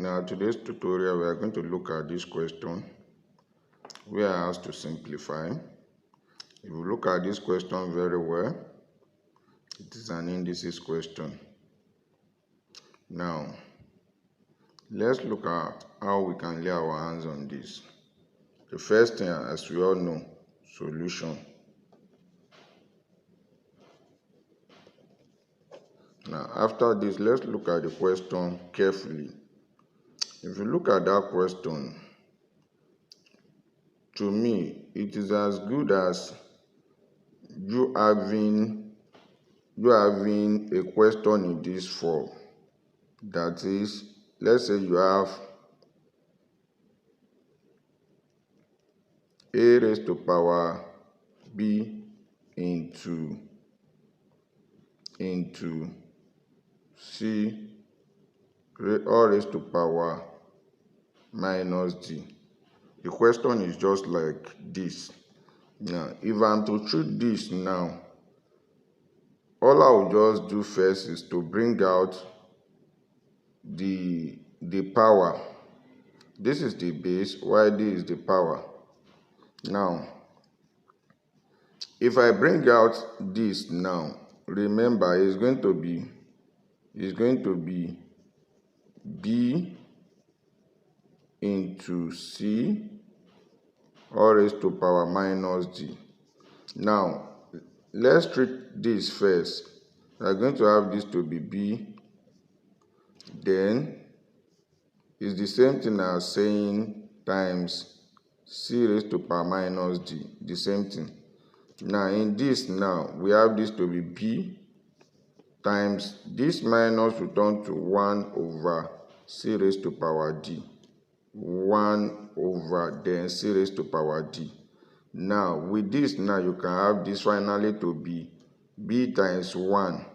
Now today's tutorial we are going to look at this question where I asked to simplify. If you look at this question very well, it is an indices question. Now let's look at how we can lay our hands on this. The first thing, as we all know, solution. Now after this, let's look at the question carefully. If you look at that question, to me, it is as good as you having a question in this form. That is, let's say you have a raised to power b into c all raised to power minus d. The question is just like this. Now, if I'm to treat this now, all I will just do first is to bring out the power. This is the base, while this is the power. Now, if I bring out this now, remember it's going to be b into c all raised to power minus d. Now, let's treat this first. We are going to have this to be b, then it's the same thing as saying times c raised to power minus d, the same thing. Now in this now, we have this to be b times this minus will turn to 1 over c raised to power d. 1 over then c raised to power d. Now with this now, you can have this finally to be b times 1,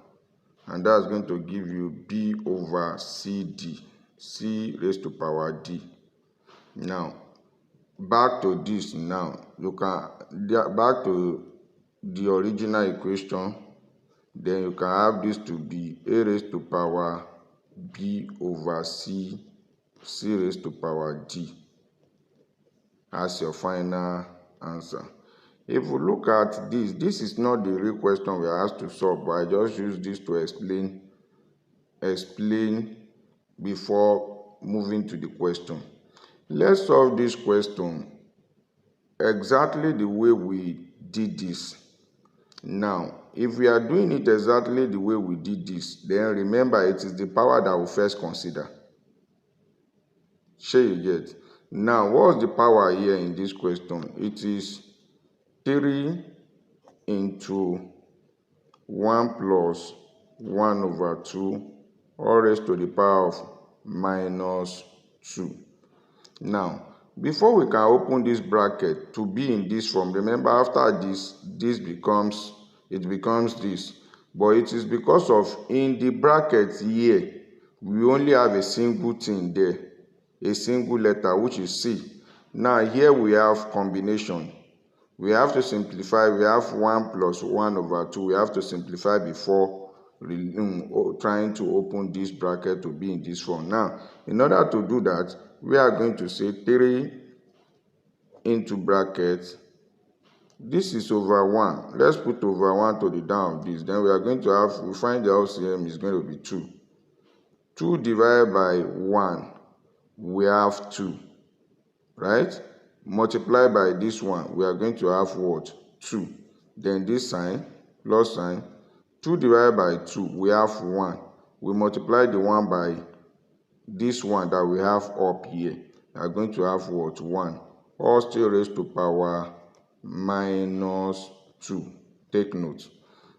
and that's going to give you b over cd, c raised to power d. Now back to this now, you can back to the original equation, then you can have this to be a raised to power b over c raised to power d as your final answer. If we look at this is not the real question we are asked to solve, but I just use this to explain before moving to the question. Let's solve this question exactly the way we did this. Now, if we are doing it exactly the way we did this, then remember it is the power that we first consider. Sure you get? Now, what's the power here in this question? It is 3 into 1 plus 1 over 2 all raised to the power of minus 2. Now, before we can open this bracket to be in this form, remember after this becomes this, but it is because of in the bracket here we only have a single thing there, a single letter, which is c. Now here we have combination. We have to simplify. We have 1 plus 1 over 2. We have to simplify before trying to open this bracket to be in this form. Now, in order to do that, we are going to say 3 into bracket. This is over 1. Let's put over 1 to the down of this. Then we are going to have, we find the LCM is going to be 2. 2 divided by 1, we have 2. Right? Multiply by this one, we are going to have what? 2. Then this sign, plus sign, 2 divided by 2, we have 1. We multiply the 1 by this one that we have up here. We are going to have what? 1. All still raised to power minus 2. Take note.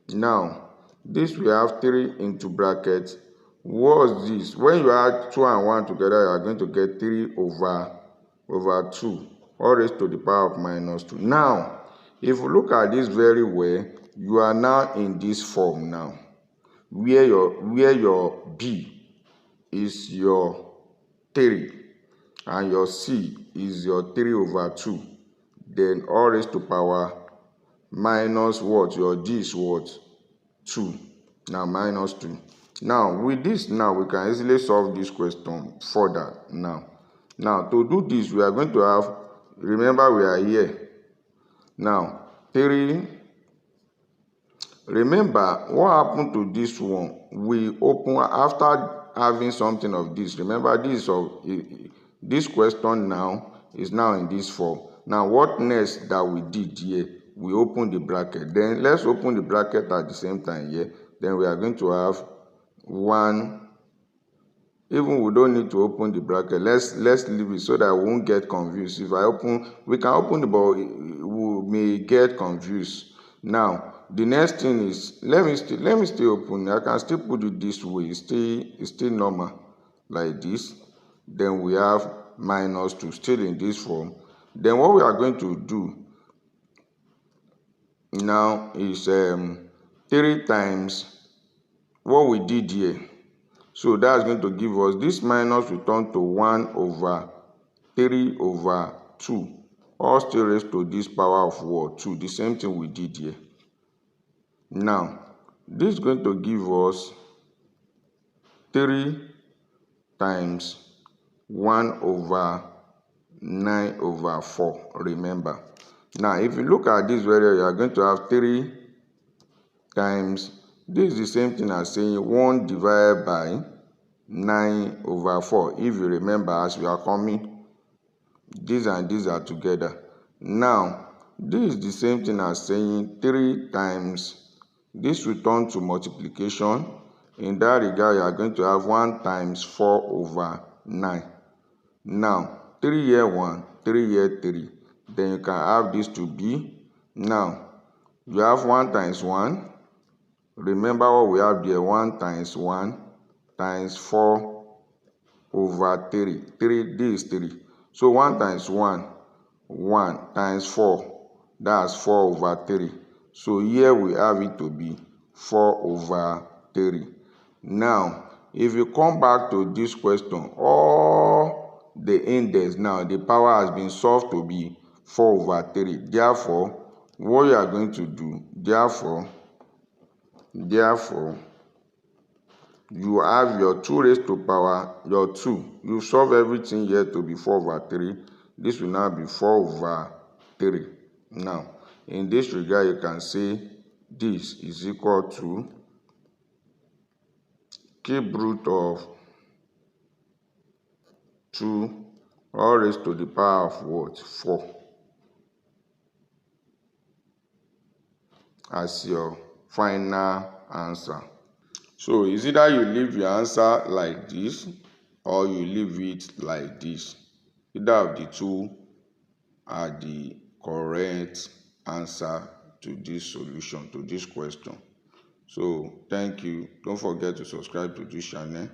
Now, this we have 3 into bracket. What's this? When you add 2 and 1 together, you are going to get 3 over 2. All raised to the power of minus 2. Now, if you look at this very well, you are now in this form now, where your b is your 3 and your c is your 3 over 2. Then all raised to power minus what? Your d is what? 2. Now minus 2. Now with this, now we can easily solve this question further. Now to do this, we are going to have, remember we are here now 3. Remember what happened to this one, we open after having something of this. Remember this of this question now is now in this form. Now what next that we did here, we open the bracket. Then let's open the bracket at the same time here. Then we are going to have 1. Even we don't need to open the bracket. Let's leave it so that we won't get confused. If I open, we can open the, but we may get confused. Now the next thing is, let me still open. I can still put it this way. It's still normal like this. Then we have -2 still in this form. Then what we are going to do now is 3 times what we did here. So that's going to give us this minus will turn to 1/3/2, all still raised to this power of what? 2. The same thing we did here. Now this is going to give us 3 times 1/9/4. Remember. Now if you look at this very well, you are going to have 3 times, this is the same thing as saying 1 divided by 9/4. If you remember, as we are coming, these and these are together. Now this is the same thing as saying 3 times, this will turn to multiplication. In that regard, you are going to have 1 times 4/9. Now 3 here 1, 3 here 3. Then you can have this to be, now you have 1 times 1. Remember what we have there, 1 times 1 times 4/3. 3, this is 3. So 1 times 1, 1 times 4, that's 4/3. So here we have it to be 4/3. Now, if you come back to this question, all the index now, the power has been solved to be 4/3. Therefore, what you are going to do, therefore, you have your 2 raised to power, your 2. You solve everything here to be 4/3. This will now be 4/3. Now, in this regard, you can say this is equal to cube root of 2 all raised to the power of what? 4. As your final answer. So it's either you leave your answer like this or you leave it like this. Either of the two are the correct answer to this solution, to this question. So thank you. Don't forget to subscribe to this channel.